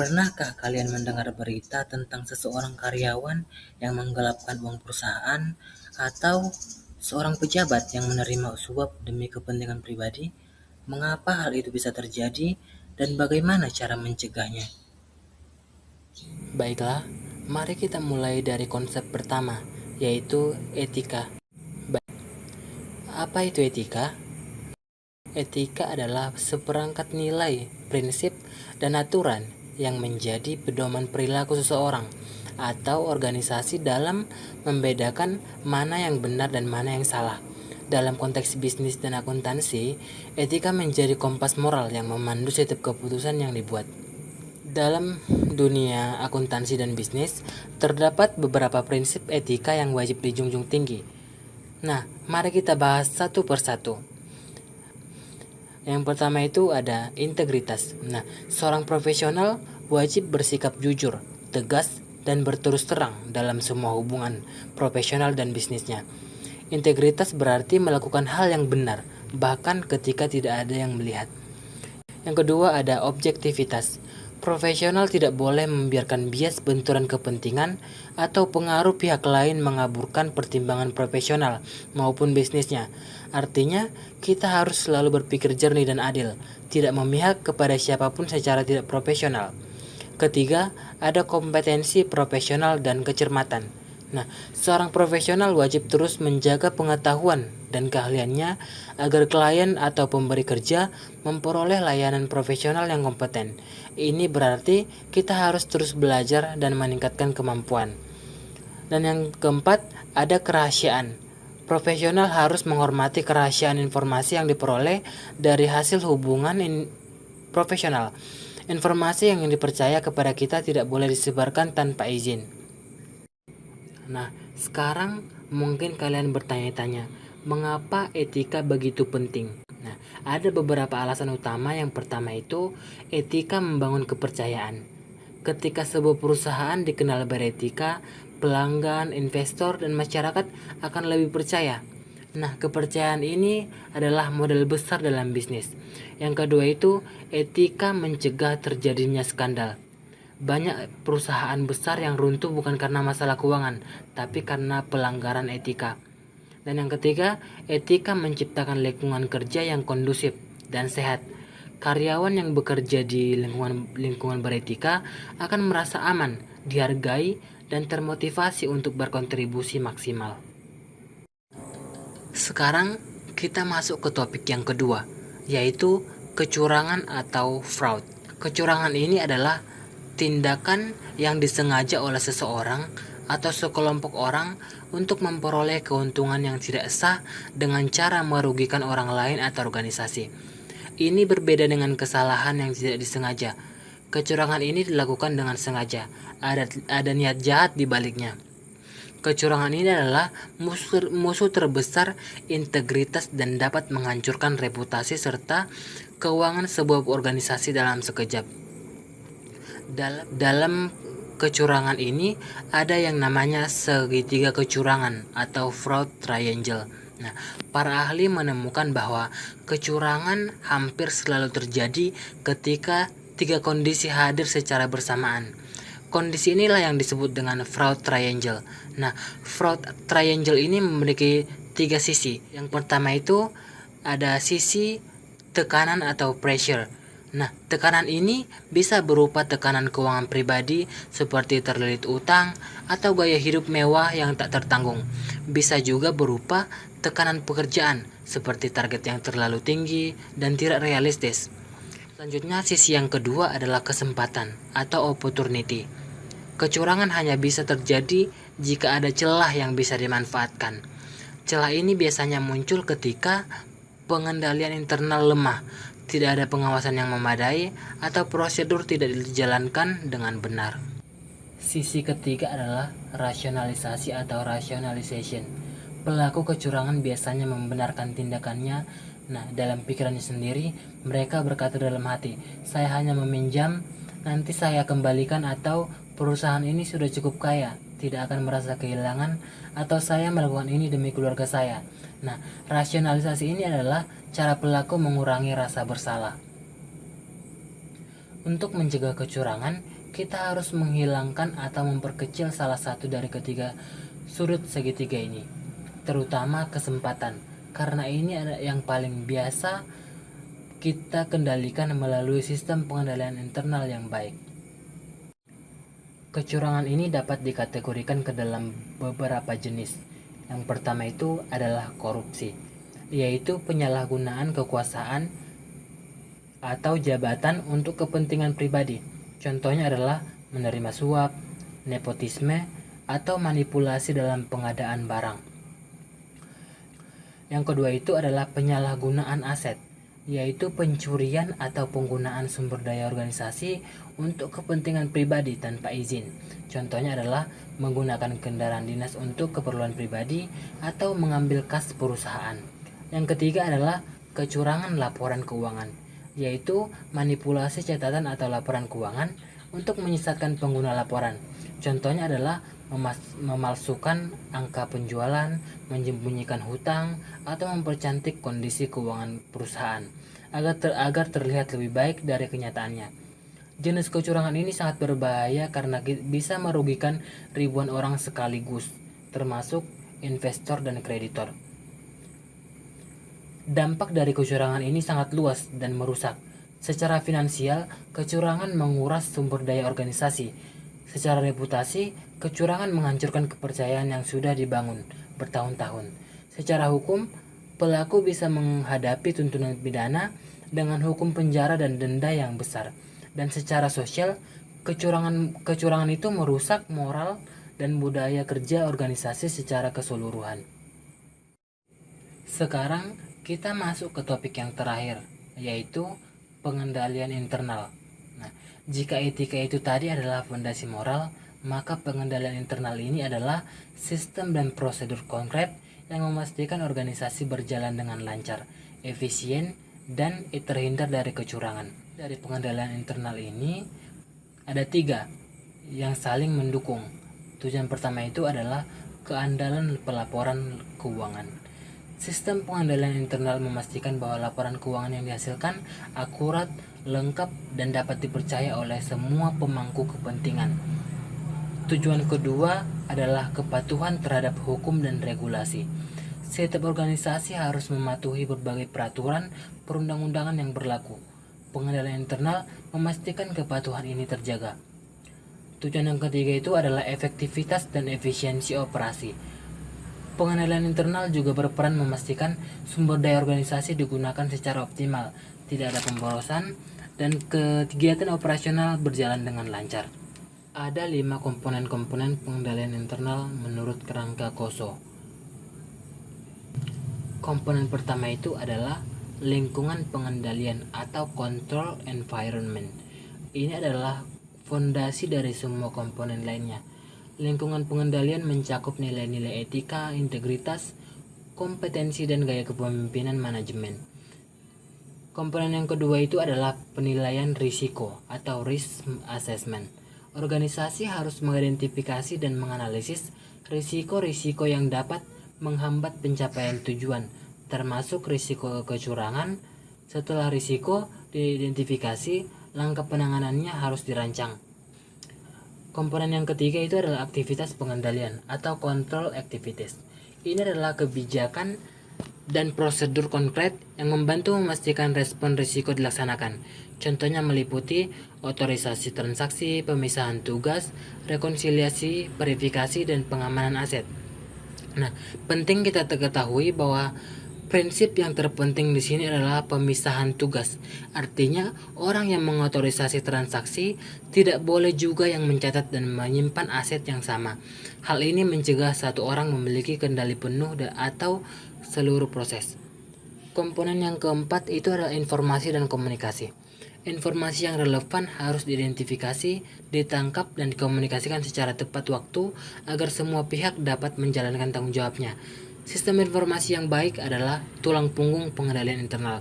Pernahkah kalian mendengar berita tentang seseorang karyawan yang menggelapkan uang perusahaan atau seorang pejabat yang menerima suap demi kepentingan pribadi? Mengapa hal itu bisa terjadi dan bagaimana cara mencegahnya? Baiklah, mari kita mulai dari konsep pertama, yaitu etika. Apa itu etika? Etika adalah seperangkat nilai, prinsip, dan aturan yang menjadi pedoman perilaku seseorang atau organisasi dalam membedakan mana yang benar dan mana yang salah. Dalam konteks bisnis dan akuntansi, etika menjadi kompas moral yang memandu setiap keputusan yang dibuat. Dalam dunia akuntansi dan bisnis, terdapat beberapa prinsip etika yang wajib dijunjung tinggi. Nah, mari kita bahas satu persatu. Yang pertama itu ada integritas. Nah, seorang profesional wajib bersikap jujur, tegas, dan berterus terang dalam semua hubungan profesional dan bisnisnya. Integritas berarti melakukan hal yang benar, bahkan ketika tidak ada yang melihat. Yang kedua ada objektivitas. Profesional tidak boleh membiarkan bias benturan kepentingan atau pengaruh pihak lain mengaburkan pertimbangan profesional maupun bisnisnya. Artinya, kita harus selalu berpikir jernih dan adil, tidak memihak kepada siapapun secara tidak profesional. Ketiga, ada kompetensi profesional dan kecermatan. Nah, seorang profesional wajib terus menjaga pengetahuan dan keahliannya agar klien atau pemberi kerja memperoleh layanan profesional yang kompeten. Ini berarti kita harus terus belajar dan meningkatkan kemampuan. Dan yang keempat, ada kerahasiaan. Profesional harus menghormati kerahasiaan informasi yang diperoleh dari hasil hubungan profesional. Informasi yang dipercaya kepada kita tidak boleh disebarkan tanpa izin. Nah, sekarang mungkin kalian bertanya-tanya, mengapa etika begitu penting? Nah, ada beberapa alasan utama. Yang pertama itu, etika membangun kepercayaan. Ketika sebuah perusahaan dikenal beretika, pelanggan, investor, dan masyarakat akan lebih percaya. Nah, kepercayaan ini adalah modal besar dalam bisnis. Yang kedua itu, etika mencegah terjadinya skandal. Banyak perusahaan besar yang runtuh bukan karena masalah keuangan, tapi karena pelanggaran etika. Dan yang ketiga, etika menciptakan lingkungan kerja yang kondusif dan sehat. Karyawan yang bekerja di lingkungan beretika akan merasa aman, dihargai, dan termotivasi untuk berkontribusi maksimal. Sekarang kita masuk ke topik yang kedua, yaitu kecurangan atau fraud. Kecurangan ini adalah tindakan yang disengaja oleh seseorang atau sekelompok orang untuk memperoleh keuntungan yang tidak sah dengan cara merugikan orang lain atau organisasi. Ini berbeda dengan kesalahan yang tidak disengaja. Kecurangan ini dilakukan dengan sengaja. Ada niat jahat di baliknya. Kecurangan ini adalah musuh terbesar integritas dan dapat menghancurkan reputasi serta keuangan sebuah organisasi dalam sekejap. Dalam kecurangan ini ada yang namanya segitiga kecurangan atau fraud triangle. Nah, para ahli menemukan bahwa kecurangan hampir selalu terjadi ketika tiga kondisi hadir secara bersamaan. Kondisi inilah yang disebut dengan fraud triangle. Nah, fraud triangle ini memiliki tiga sisi. Yang pertama itu ada sisi tekanan atau pressure. Nah, tekanan ini bisa berupa tekanan keuangan pribadi seperti terlilit utang atau gaya hidup mewah yang tak tertanggung. Bisa juga berupa tekanan pekerjaan seperti target yang terlalu tinggi dan tidak realistis. Selanjutnya, sisi yang kedua adalah kesempatan atau opportunity. Kecurangan hanya bisa terjadi jika ada celah yang bisa dimanfaatkan. Celah ini biasanya muncul ketika pengendalian internal lemah, tidak ada pengawasan yang memadai, atau prosedur tidak dijalankan dengan benar. Sisi ketiga adalah rasionalisasi atau rationalization. Pelaku kecurangan biasanya membenarkan tindakannya. Nah, dalam pikirannya sendiri, mereka berkata dalam hati, saya hanya meminjam, nanti saya kembalikan, atau perusahaan ini sudah cukup kaya, tidak akan merasa kehilangan, atau saya melakukan ini demi keluarga saya. Nah, rasionalisasi ini adalah cara pelaku mengurangi rasa bersalah. Untuk mencegah kecurangan, kita harus menghilangkan atau memperkecil salah satu dari ketiga sudut segitiga ini, terutama kesempatan, karena ini ada yang paling biasa kita kendalikan melalui sistem pengendalian internal yang baik. Kecurangan ini dapat dikategorikan ke dalam beberapa jenis. Yang pertama itu adalah korupsi, yaitu penyalahgunaan kekuasaan atau jabatan untuk kepentingan pribadi. Contohnya adalah menerima suap, nepotisme, atau manipulasi dalam pengadaan barang. Yang kedua itu adalah penyalahgunaan aset, yaitu pencurian atau penggunaan sumber daya organisasi untuk kepentingan pribadi tanpa izin. Contohnya adalah menggunakan kendaraan dinas untuk keperluan pribadi atau mengambil kas perusahaan. Yang ketiga adalah kecurangan laporan keuangan, yaitu manipulasi catatan atau laporan keuangan untuk menyesatkan pengguna laporan. Contohnya adalah memalsukan angka penjualan, menyembunyikan hutang, atau mempercantik kondisi keuangan perusahaan agar terlihat lebih baik dari kenyataannya. Jenis kecurangan ini sangat berbahaya karena bisa merugikan ribuan orang sekaligus, termasuk investor dan kreditor. Dampak dari kecurangan ini sangat luas dan merusak. Secara finansial, kecurangan menguras sumber daya organisasi. Secara reputasi, kecurangan menghancurkan kepercayaan yang sudah dibangun bertahun-tahun. Secara hukum, pelaku bisa menghadapi tuntutan pidana dengan hukum penjara dan denda yang besar. Dan secara sosial, kecurangan itu merusak moral dan budaya kerja organisasi secara keseluruhan. Sekarang kita masuk ke topik yang terakhir, yaitu pengendalian internal. Nah, jika etika itu tadi adalah fondasi moral, maka pengendalian internal ini adalah sistem dan prosedur konkret yang memastikan organisasi berjalan dengan lancar, efisien, dan terhindar dari kecurangan. Dari pengendalian internal ini ada 3 yang saling mendukung. Tujuan pertama itu adalah keandalan pelaporan keuangan. Sistem pengendalian internal memastikan bahwa laporan keuangan yang dihasilkan akurat, lengkap, dan dapat dipercaya oleh semua pemangku kepentingan. Tujuan kedua adalah kepatuhan terhadap hukum dan regulasi. Setiap organisasi harus mematuhi berbagai peraturan perundang-undangan yang berlaku. Pengendalian internal memastikan kepatuhan ini terjaga. Tujuan yang ketiga itu adalah efektivitas dan efisiensi operasi. Pengendalian internal juga berperan memastikan sumber daya organisasi digunakan secara optimal, tidak ada pemborosan, dan kegiatan operasional berjalan dengan lancar. Ada 5 komponen-komponen pengendalian internal menurut kerangka KOSO. Komponen pertama itu adalah lingkungan pengendalian atau control environment. Ini adalah fondasi dari semua komponen lainnya. Lingkungan pengendalian mencakup nilai-nilai etika, integritas, kompetensi, dan gaya kepemimpinan manajemen. Komponen yang kedua itu adalah penilaian risiko atau risk assessment. Organisasi harus mengidentifikasi dan menganalisis risiko-risiko yang dapat menghambat pencapaian tujuan, termasuk risiko kecurangan. Setelah risiko diidentifikasi, langkah penanganannya harus dirancang. Komponen yang ketiga itu adalah aktivitas pengendalian atau control activities. Ini adalah kebijakan dan prosedur konkret yang membantu memastikan respon risiko dilaksanakan. Contohnya meliputi otorisasi transaksi, pemisahan tugas, rekonsiliasi, verifikasi, dan pengamanan aset. Nah, penting kita ketahui bahwa prinsip yang terpenting di sini adalah pemisahan tugas. Artinya, orang yang mengotorisasi transaksi tidak boleh juga yang mencatat dan menyimpan aset yang sama. Hal ini mencegah satu orang memiliki kendali penuh atau seluruh proses. Komponen yang keempat itu adalah informasi dan komunikasi. Informasi yang relevan harus diidentifikasi, ditangkap, dan dikomunikasikan secara tepat waktu agar semua pihak dapat menjalankan tanggung jawabnya. Sistem informasi yang baik adalah tulang punggung pengendalian internal.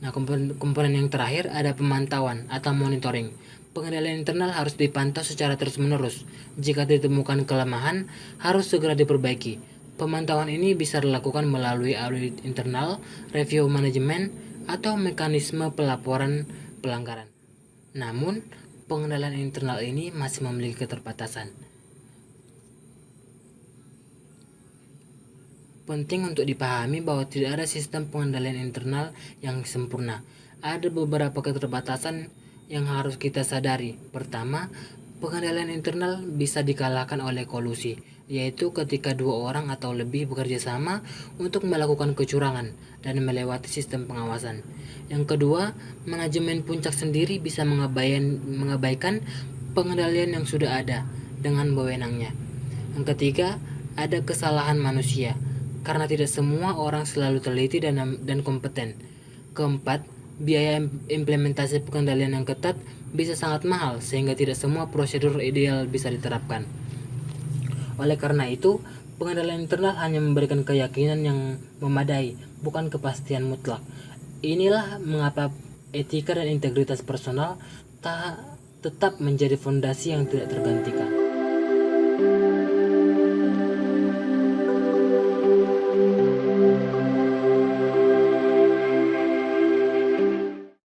Nah, komponen yang terakhir ada pemantauan atau monitoring. Pengendalian internal harus dipantau secara terus-menerus. Jika ditemukan kelemahan, harus segera diperbaiki. Pemantauan ini bisa dilakukan melalui audit internal, review manajemen, atau mekanisme pelaporan pelanggaran. Namun, pengendalian internal ini masih memiliki keterbatasan. Penting untuk dipahami bahwa tidak ada sistem pengendalian internal yang sempurna. Ada beberapa keterbatasan yang harus kita sadari. Pertama, pengendalian internal bisa dikalahkan oleh kolusi, yaitu ketika dua orang atau lebih bekerja sama untuk melakukan kecurangan dan melewati sistem pengawasan. Yang kedua, manajemen puncak sendiri bisa mengabaikan pengendalian yang sudah ada dengan wewenangnya. Yang ketiga, ada kesalahan manusia, karena tidak semua orang selalu teliti dan kompeten. Keempat, biaya implementasi pengendalian yang ketat bisa sangat mahal sehingga tidak semua prosedur ideal bisa diterapkan. Oleh karena itu, pengendalian internal hanya memberikan keyakinan yang memadai, bukan kepastian mutlak. Inilah mengapa etika dan integritas personal tetap menjadi fondasi yang tidak tergantikan.